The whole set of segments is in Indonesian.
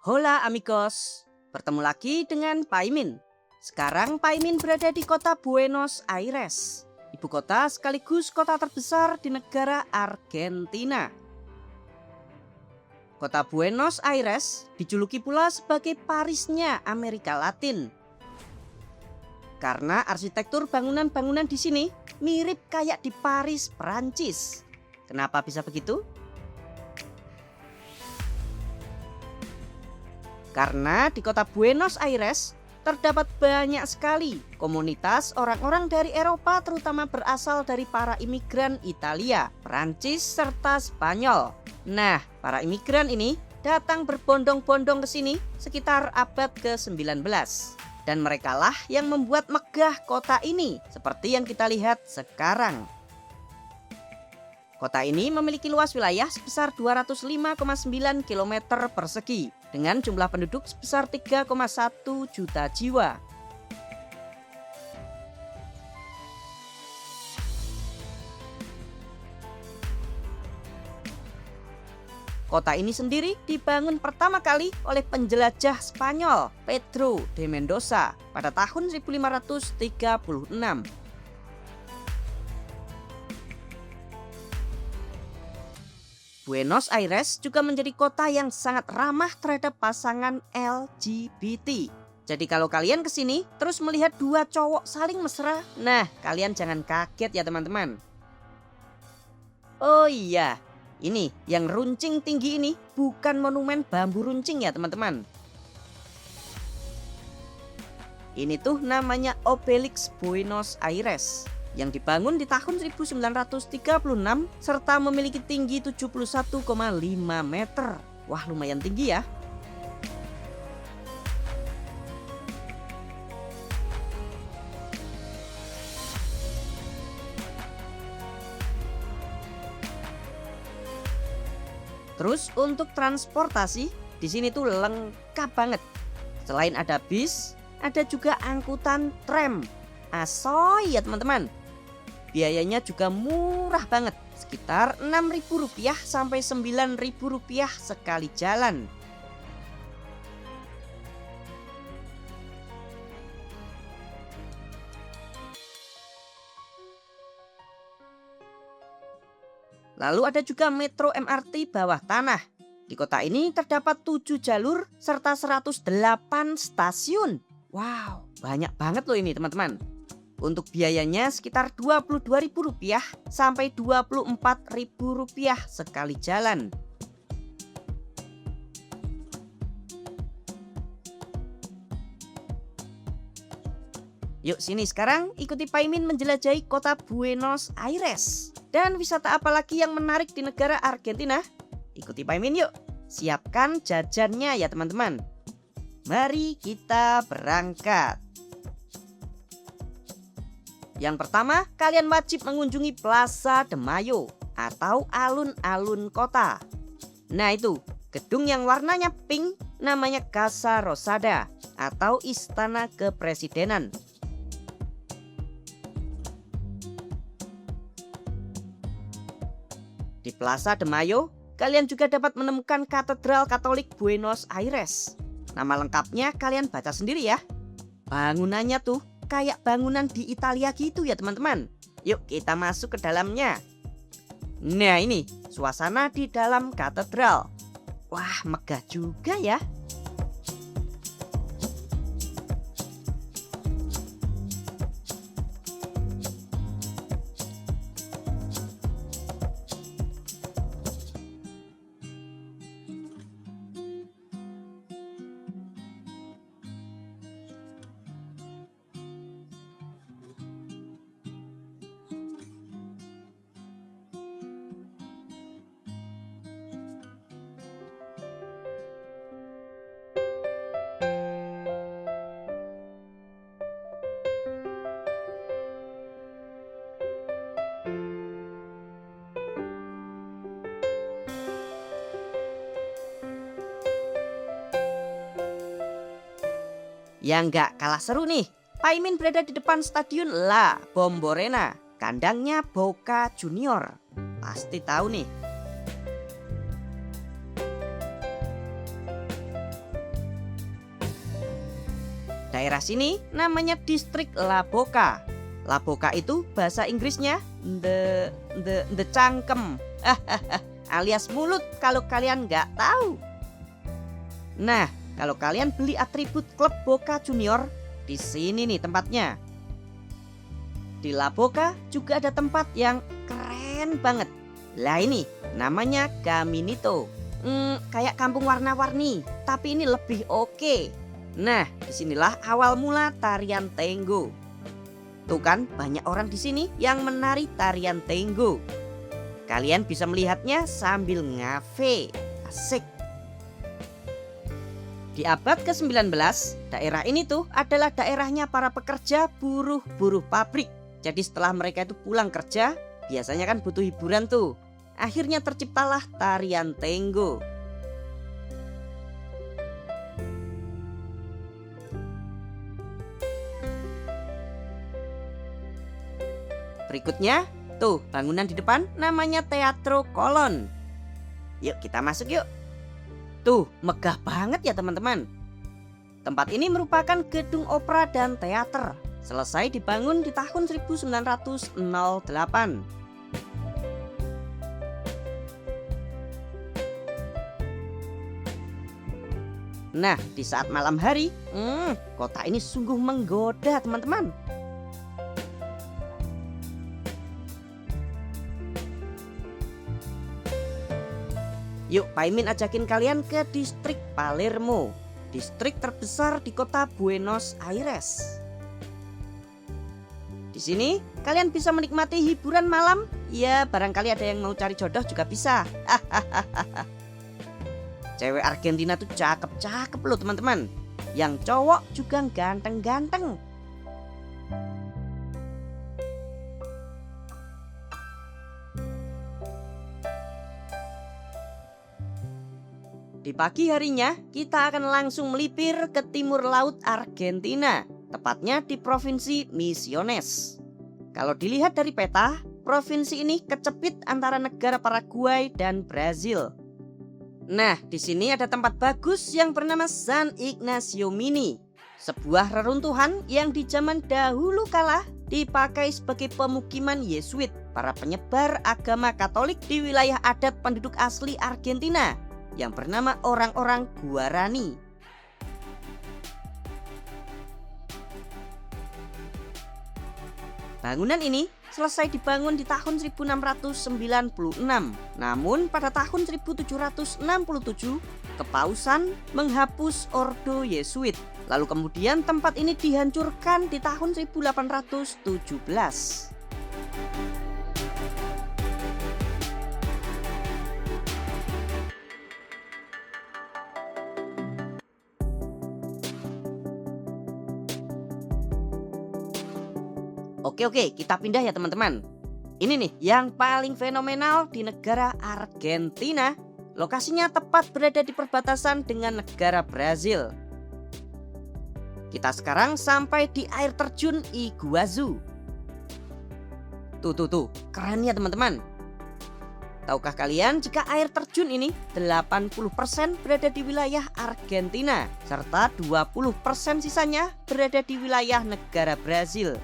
Hola amigos, bertemu lagi dengan Paimin. Sekarang Paimin berada di kota Buenos Aires, ibu kota sekaligus kota terbesar di negara Argentina. Kota Buenos Aires dijuluki pula sebagai Parisnya Amerika Latin. Karena arsitektur bangunan-bangunan di sini mirip kayak di Paris, Perancis. Kenapa bisa begitu? Karena di kota Buenos Aires terdapat banyak sekali komunitas orang-orang dari Eropa, terutama berasal dari para imigran Italia, Perancis, serta Spanyol. Nah, para imigran ini datang berbondong-bondong ke sini sekitar abad ke-19. Dan merekalah yang membuat megah kota ini seperti yang kita lihat sekarang. Kota ini memiliki luas wilayah sebesar 205,9 km persegi dengan jumlah penduduk sebesar 3,1 juta jiwa. Kota ini sendiri dibangun pertama kali oleh penjelajah Spanyol Pedro de Mendoza pada tahun 1536. Buenos Aires juga menjadi kota yang sangat ramah terhadap pasangan LGBT. Jadi kalau kalian kesini terus melihat dua cowok saling mesra, nah kalian jangan kaget ya teman-teman. Oh iya, ini yang runcing tinggi ini bukan monumen bambu runcing ya teman-teman. Ini tuh namanya Obelix Buenos Aires yang dibangun di tahun 1936 serta memiliki tinggi 71,5 meter. Wah, lumayan tinggi ya. Terus untuk transportasi di sini tuh lengkap banget. Selain ada bis, ada juga angkutan tram. Asoy ya teman-teman. Biayanya juga murah banget, sekitar Rp6.000 sampai Rp9.000 sekali jalan. Lalu ada juga metro MRT bawah tanah. Di kota ini terdapat 7 jalur serta 108 stasiun. Wow, banyak banget loh ini teman-teman. Untuk biayanya sekitar Rp22.000 sampai Rp24.000 sekali jalan. Yuk sini sekarang ikuti Paimin menjelajahi kota Buenos Aires. Dan wisata apa lagi yang menarik di negara Argentina? Ikuti Paimin yuk. Siapkan jajannya ya teman-teman. Mari kita berangkat. Yang pertama, kalian wajib mengunjungi Plaza de Mayo atau alun-alun kota. Nah itu, gedung yang warnanya pink namanya Casa Rosada atau Istana Kepresidenan. Di Plaza de Mayo, kalian juga dapat menemukan Katedral Katolik Buenos Aires. Nama lengkapnya kalian baca sendiri ya. Bangunannya tuh kayak bangunan di Italia gitu ya teman-teman. Yuk kita masuk ke dalamnya. Nah ini suasana di dalam katedral. Wah, megah juga ya. Yang nggak kalah seru nih, Paimin berada di depan Stadion La Bombonera, kandangnya Boca Junior. Pasti tahu nih. Daerah sini namanya distrik La Boca. La Boca itu bahasa Inggrisnya the cangkem. Alias mulut kalau kalian nggak tahu. Nah, kalau kalian beli atribut klub Boca Junior, di sini nih tempatnya. Di La Boca juga ada tempat yang keren banget. Lah ini namanya Caminito. Kayak kampung warna-warni, tapi ini lebih oke. Nah, disinilah awal mula tarian tango. Tuh kan banyak orang di sini yang menari tarian tango. Kalian bisa melihatnya sambil ngafe. Asik. Di abad ke-19, daerah ini tuh adalah daerahnya para pekerja buruh pabrik. Jadi setelah mereka itu pulang kerja, biasanya kan butuh hiburan tuh. Akhirnya terciptalah tarian tango. Berikutnya, tuh bangunan di depan namanya Teatro Colón. Yuk kita masuk yuk. Tuh megah banget ya teman-teman. Tempat ini merupakan gedung opera dan teater. Selesai dibangun di tahun 1908. Nah, di saat malam hari, kota ini sungguh menggoda teman-teman. Yuk Paimin ajakin kalian ke distrik Palermo, distrik terbesar di kota Buenos Aires. Di sini kalian bisa menikmati hiburan malam, ya barangkali ada yang mau cari jodoh juga bisa. Cewek Argentina tuh cakep-cakep loh teman-teman. Yang cowok juga ganteng-ganteng. Di pagi harinya kita akan langsung melipir ke timur laut Argentina, tepatnya di provinsi Misiones. Kalau dilihat dari peta, provinsi ini kecepit antara negara Paraguay dan Brazil. Nah, di sini ada tempat bagus yang bernama San Ignacio Mini, sebuah reruntuhan yang di zaman dahulu kala dipakai sebagai pemukiman Yesuit, para penyebar agama Katolik di wilayah adat penduduk asli Argentina yang bernama orang-orang Guarani. Bangunan ini selesai dibangun di tahun 1696. Namun pada tahun 1767 Kepausan menghapus Ordo Yesuit. Lalu kemudian tempat ini dihancurkan di tahun 1817. Oke, kita pindah ya teman-teman. Ini nih yang paling fenomenal di negara Argentina. Lokasinya tepat berada di perbatasan dengan negara Brazil. Kita sekarang sampai di air terjun Iguazu. Tuh, keren ya teman-teman. Tahukah kalian jika air terjun ini 80% berada di wilayah Argentina, serta 20% sisanya berada di wilayah negara Brazil.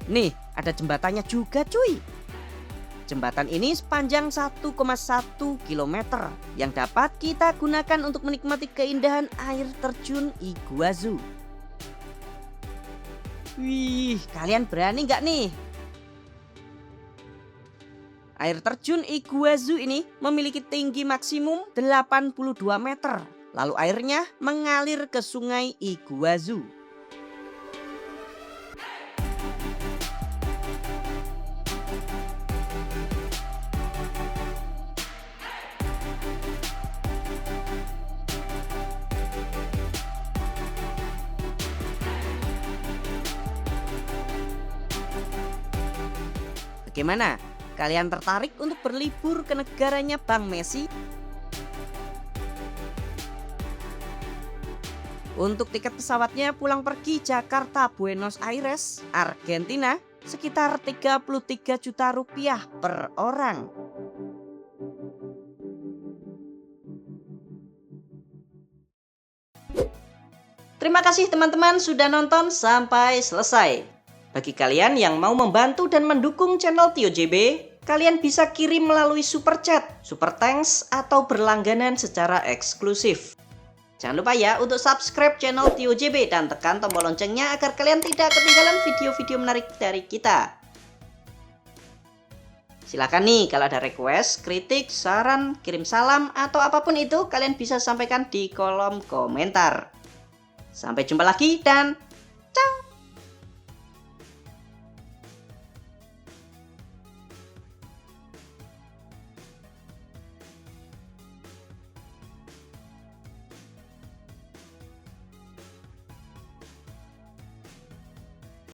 Nih, ada jembatannya juga cuy. Jembatan ini sepanjang 1,1 km yang dapat kita gunakan untuk menikmati keindahan air terjun Iguazu. Wih, kalian berani nggak nih? Air terjun Iguazu ini memiliki tinggi maksimum 82 meter. Lalu airnya mengalir ke sungai Iguazu. Bagaimana? Kalian tertarik untuk berlibur ke negaranya Bang Messi? Untuk tiket pesawatnya pulang pergi Jakarta Buenos Aires, Argentina, sekitar 33 juta rupiah per orang. Terima kasih teman-teman sudah nonton sampai selesai. Bagi kalian yang mau membantu dan mendukung channel Tio JB, kalian bisa kirim melalui super chat, super thanks, atau berlangganan secara eksklusif. Jangan lupa ya untuk subscribe channel Tio JB dan tekan tombol loncengnya agar kalian tidak ketinggalan video-video menarik dari kita. Silakan nih kalau ada request, kritik, saran, kirim salam, atau apapun itu kalian bisa sampaikan di kolom komentar. Sampai jumpa lagi dan ciao!